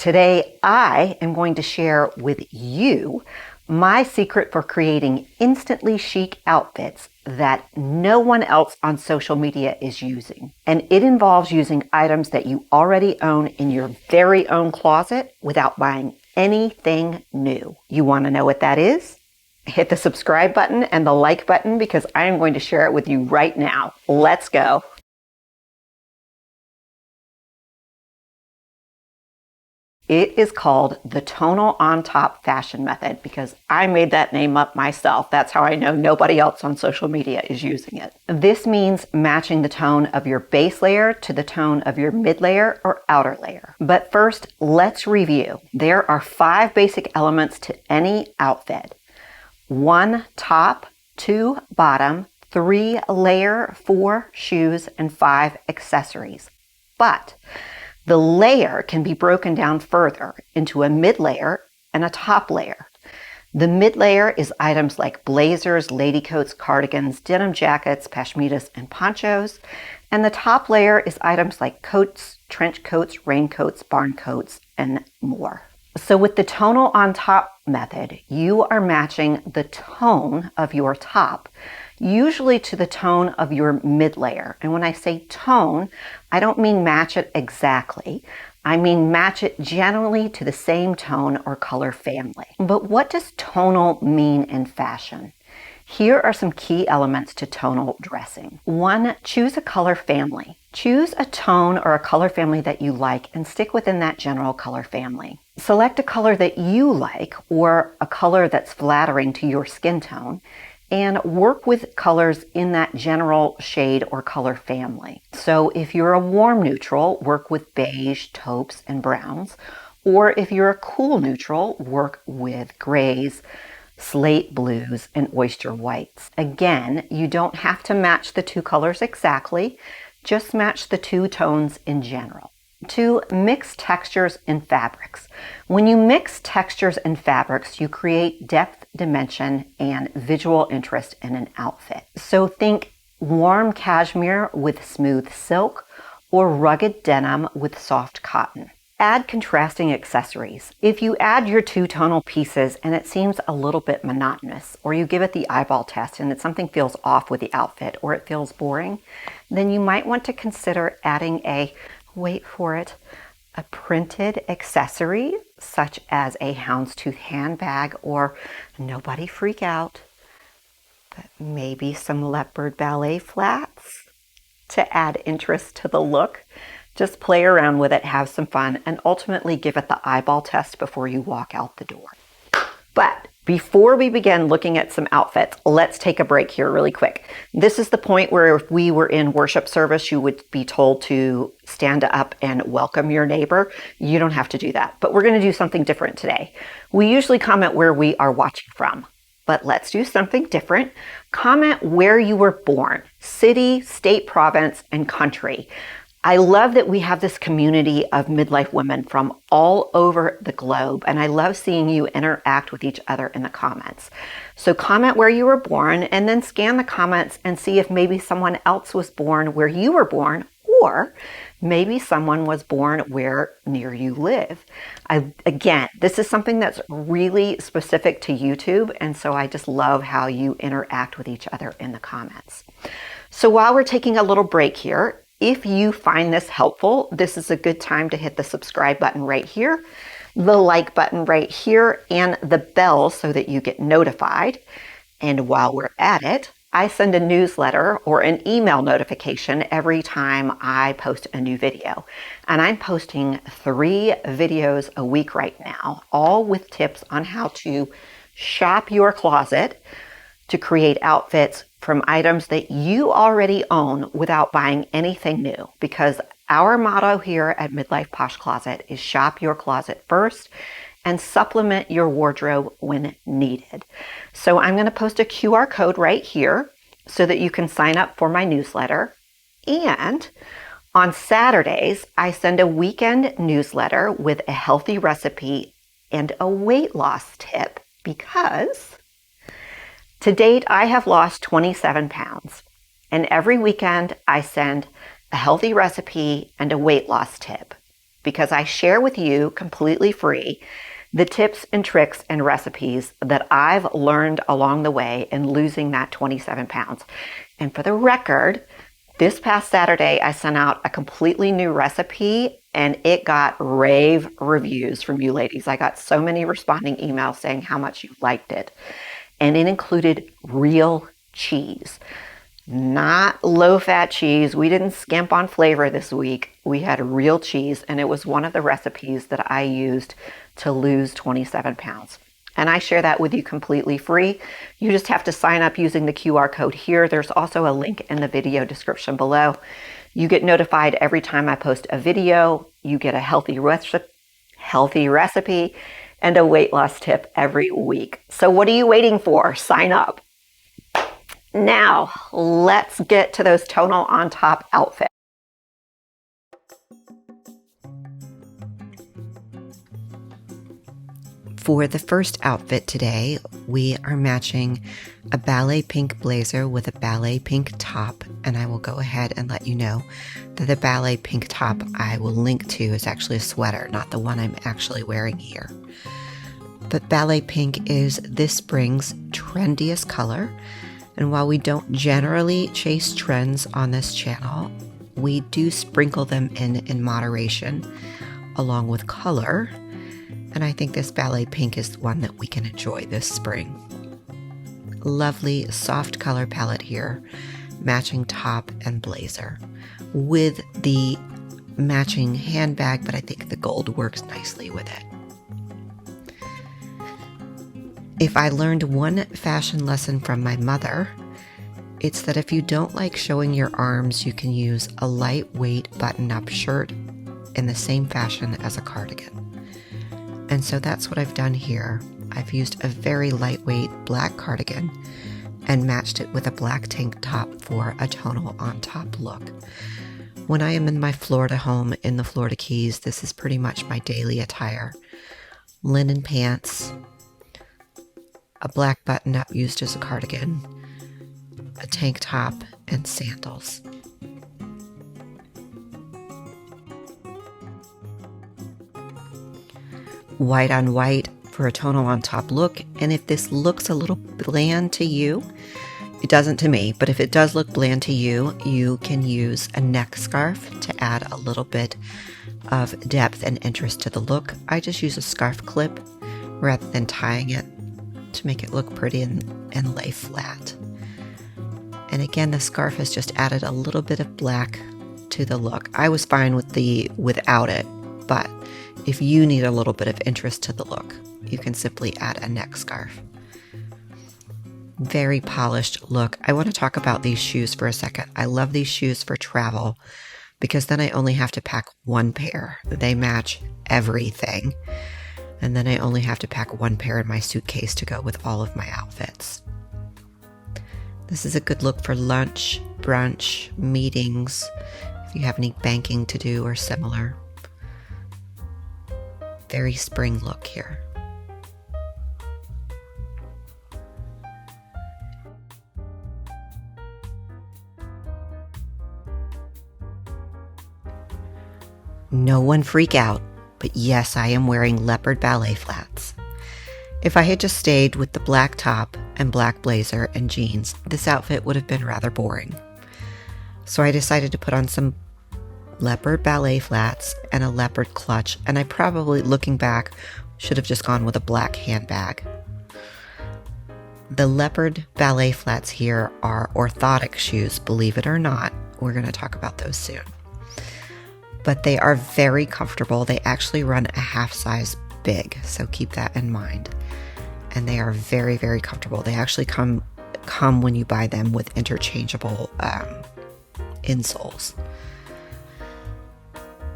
Today, I am going to share with you my secret for creating instantly chic outfits that no one else on social media is using. And it involves using items that you already own in your very own closet without buying anything new. You want to know what that is? Hit the subscribe button and the like button because I am going to share it with you right now. Let's go. It is called the tonal on top fashion method because I made that name up myself. That's how I know nobody else on social media is using it. This means matching the tone of your base layer to the tone of your mid layer or outer layer. But first, let's review. There are 5 basic elements to any outfit. 1 top, 2 bottom, 3 layer, 4 shoes, and 5 accessories. But the layer can be broken down further into a mid layer and a top layer. The mid layer is items like blazers, lady coats, cardigans, denim jackets, pashminas, and ponchos. And the top layer is items like coats, trench coats, raincoats, barn coats, and more. So with the tonal on top method, you are matching the tone of your top usually to the tone of your mid layer. And when I say tone, I don't mean match it exactly. I mean match it generally to the same tone or color family. But what does tonal mean in fashion? Here are some key elements to tonal dressing. 1, choose a color family. Choose a tone or a color family that you like and stick within that general color family. Select a color that you like or a color that's flattering to your skin tone and work with colors in that general shade or color family. So if you're a warm neutral, work with beige, taupes, and browns. Or if you're a cool neutral, work with grays, slate blues, and oyster whites. Again, you don't have to match the 2 colors exactly, just match the 2 tones in general. 2, mix textures and fabrics. When you mix textures and fabrics, you create depth, dimension, and visual interest in an outfit. So think warm cashmere with smooth silk or rugged denim with soft cotton. Add contrasting accessories. If you add your 2 tonal pieces and it seems a little bit monotonous, or you give it the eyeball test and something feels off with the outfit or it feels boring, then you might want to consider adding wait for it, a printed accessory such as a houndstooth handbag or, nobody freak out, but maybe some leopard ballet flats to add interest to the look. Just play around with it, have some fun, and ultimately give it the eyeball test before you walk out the door. But before we begin looking at some outfits, let's take a break here really quick. This is the point where if we were in worship service, you would be told to stand up and welcome your neighbor. You don't have to do that, but we're going to do something different today. We usually comment where we are watching from, but let's do something different. Comment where you were born, city, state, province, and country. I love that we have this community of midlife women from all over the globe, and I love seeing you interact with each other in the comments. So comment where you were born and then scan the comments and see if maybe someone else was born where you were born, or maybe someone was born where near you live. Again, this is something that's really specific to YouTube, and so I just love how you interact with each other in the comments. So while we're taking a little break here, if you find this helpful, this is a good time to hit the subscribe button right here, the like button right here, and the bell so that you get notified. And while we're at it, I send a newsletter or an email notification every time I post a new video. And I'm posting 3 videos a week right now, all with tips on how to shop your closet to create outfits from items that you already own without buying anything new. Because our motto here at Midlife Posh Closet is shop your closet first and supplement your wardrobe when needed. So I'm going to post a QR code right here so that you can sign up for my newsletter. And on Saturdays, I send a weekend newsletter with a healthy recipe and a weight loss tip because to date, I have lost 27 pounds. And every weekend, I send a healthy recipe and a weight loss tip. because I share with you completely free the tips and tricks and recipes that I've learned along the way in losing that 27 pounds. And for the record, this past Saturday, I sent out a completely new recipe and it got rave reviews from you ladies. I got so many responding emails saying how much you liked it. And it included real cheese, not low-fat cheese. We didn't skimp on flavor this week. We had real cheese, and it was one of the recipes that I used to lose 27 pounds. And I share that with you completely free. You just have to sign up using the QR code here. There's also a link in the video description below. You get notified every time I post a video. You get a healthy recipe and a weight loss tip every week. So what are you waiting for? Sign up. Now, let's get to those tonal on top outfits. For the first outfit today, we are matching a ballet pink blazer with a ballet pink top, and I will go ahead and let you know that the ballet pink top I will link to is actually a sweater, not the one I'm actually wearing here. But ballet pink is this spring's trendiest color, and while we don't generally chase trends on this channel, we do sprinkle them in moderation along with color. And I think this ballet pink is the one that we can enjoy this spring. Lovely soft color palette here, matching top and blazer with the matching handbag, but I think the gold works nicely with it. If I learned one fashion lesson from my mother, it's that if you don't like showing your arms, you can use a lightweight button-up shirt in the same fashion as a cardigan. And so that's what I've done here. I've used a very lightweight black cardigan and matched it with a black tank top for a tonal on top look. When I am in my Florida home in the Florida Keys, this is pretty much my daily attire. Linen pants, a black button-up used as a cardigan, a tank top, and sandals. White on white for a tonal on top look, and if this looks a little bland to you, it doesn't to me, but if it does look bland to you, you can use a neck scarf to add a little bit of depth and interest to the look. I just use a scarf clip rather than tying it to make it look pretty and lay flat. And again, the scarf has just added a little bit of black to the look. I was fine without it, but if you need a little bit of interest to the look, you can simply add a neck scarf. Very polished look. I want to talk about these shoes for a second. I love these shoes for travel because then I only have to pack one pair. They match everything. And then I only have to pack one pair in my suitcase to go with all of my outfits. This is a good look for lunch, brunch, meetings, if you have any banking to do or similar. Very spring look here. No one freak out, but yes, I am wearing leopard ballet flats. If I had just stayed with the black top and black blazer and jeans, this outfit would have been rather boring. So I decided to put on some leopard ballet flats and a leopard clutch, and I probably, looking back, should have just gone with a black handbag. The leopard ballet flats here are orthotic shoes, believe it or not. We're going to talk about those soon. But they are very comfortable. They actually run a half size big, so keep that in mind. And they are very, very comfortable. They actually come when you buy them with interchangeable insoles.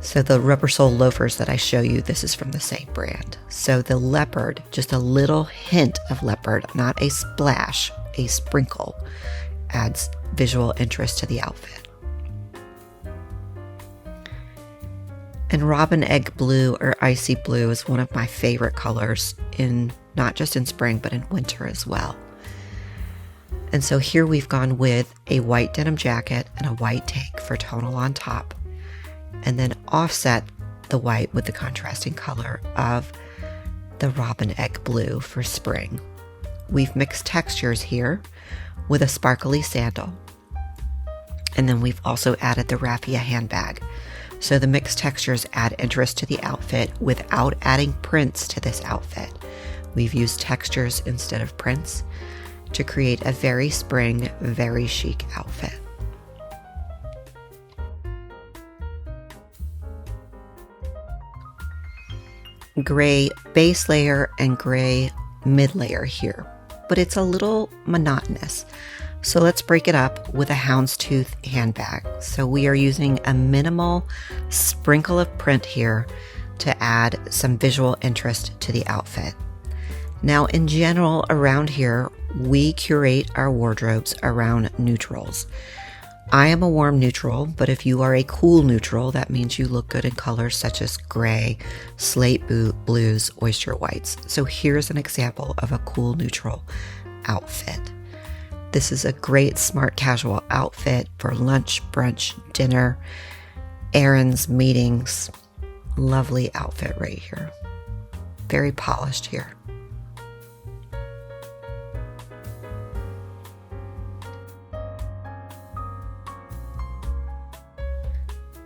So the rubber sole loafers that I show you, this is from the same brand. So the leopard, just a little hint of leopard, not a splash, a sprinkle, adds visual interest to the outfit. And robin egg blue or icy blue is one of my favorite colors in not just in spring, but in winter as well. And so here we've gone with a white denim jacket and a white tank for tonal on top, and then offset the white with the contrasting color of the robin egg blue for spring. We've mixed textures here with a sparkly sandal. And then we've also added the raffia handbag. So the mixed textures add interest to the outfit without adding prints to this outfit. We've used textures instead of prints to create a very spring, very chic outfit. Gray base layer and gray mid layer here, but it's a little monotonous. So let's break it up with a houndstooth handbag. So we are using a minimal sprinkle of print here to add some visual interest to the outfit. Now, in general, around here, we curate our wardrobes around neutrals. I am a warm neutral, but if you are a cool neutral, that means you look good in colors such as gray, slate blues, oyster whites. So here's an example of a cool neutral outfit. This is a great smart casual outfit for lunch, brunch, dinner, errands, meetings. Lovely outfit right here. Very polished here.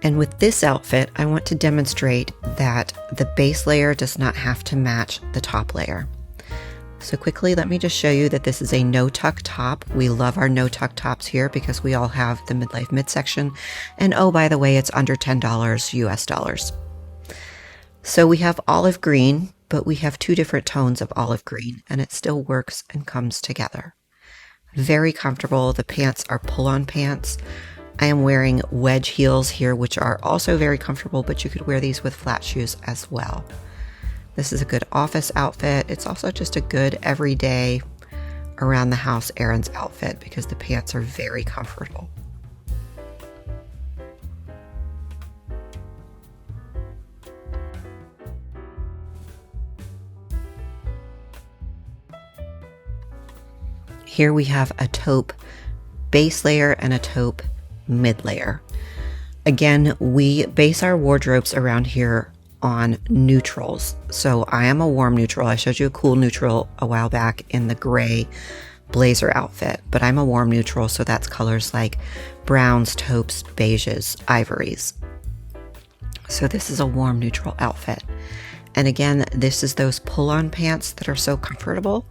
And with this outfit, I want to demonstrate that the base layer does not have to match the top layer. So quickly, let me just show you that this is a no-tuck top. We love our no-tuck tops here because we all have the Midlife midsection. And oh, by the way, it's under $10 US dollars. So we have olive green, but we have two different tones of olive green, and it still works and comes together. Very comfortable. The pants are pull-on pants. I am wearing wedge heels here, which are also very comfortable, but you could wear these with flat shoes as well. This is a good office outfit. It's also just a good everyday around the house errands outfit because the pants are very comfortable. Here we have a taupe base layer and a taupe mid layer. Again, we base our wardrobes around here on neutrals. So I am a warm neutral. I showed you a cool neutral a while back in the gray blazer outfit, but I'm a warm neutral, so that's colors like browns, taupes, beiges, ivories. So this is a warm neutral outfit. And again, this is those pull-on pants that are so comfortable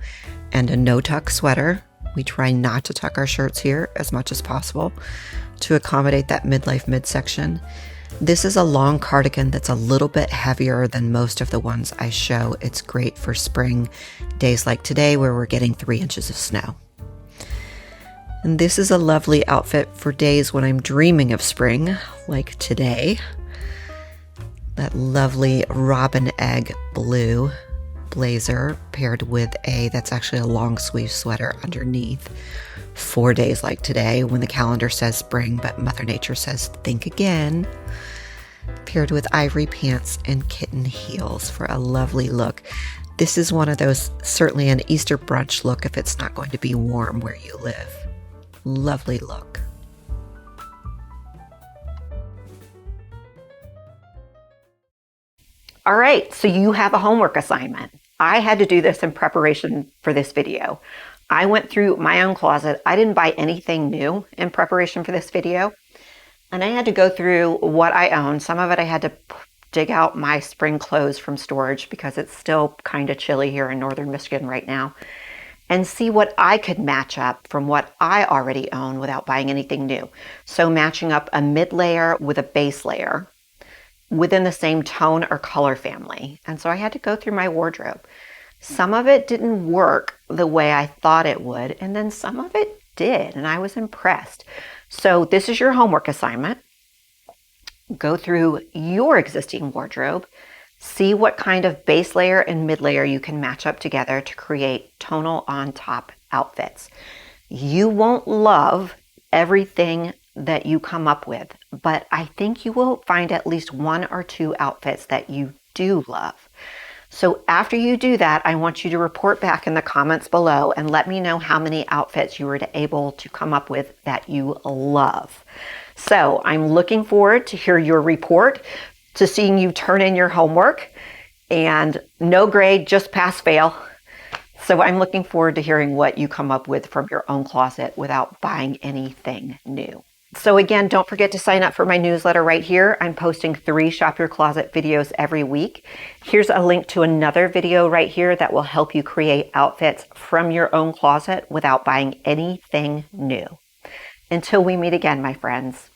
and a no-tuck sweater. We try not to tuck our shirts here as much as possible to accommodate that midlife midsection. This is a long cardigan that's a little bit heavier than most of the ones I show. It's great for spring days like today where we're getting 3 inches of snow. And this is a lovely outfit for days when I'm dreaming of spring, like today. That lovely robin egg blue blazer paired with that's actually a long sleeve sweater underneath. 4 days like today when the calendar says spring, but Mother Nature says think again. Paired with ivory pants and kitten heels for a lovely look. This is one of those, certainly an Easter brunch look if it's not going to be warm where you live. Lovely look. All right, so you have a homework assignment. I had to do this in preparation for this video. I went through my own closet. I didn't buy anything new in preparation for this video. And I had to go through what I own. Some of it I had to dig out my spring clothes from storage because it's still kind of chilly here in northern Michigan right now, and see what I could match up from what I already own without buying anything new. So matching up a mid layer with a base layer within the same tone or color family. And so I had to go through my wardrobe. Some of it didn't work the way I thought it would, and then some of it did, and I was impressed. So this is your homework assignment. Go through your existing wardrobe, see what kind of base layer and mid layer you can match up together to create tonal on top outfits. You won't love everything that you come up with, but I think you will find at least 1 or 2 outfits that you do love. So after you do that, I want you to report back in the comments below and let me know how many outfits you were able to come up with that you love. So I'm looking forward to hear your report. to seeing you turn in your homework, and no grade, just pass fail. So I'm looking forward to hearing what you come up with from your own closet without buying anything new. So again, don't forget to sign up for my newsletter right here. I'm posting 3 Shop Your Closet videos every week. Here's a link to another video right here that will help you create outfits from your own closet without buying anything new. Until we meet again, my friends.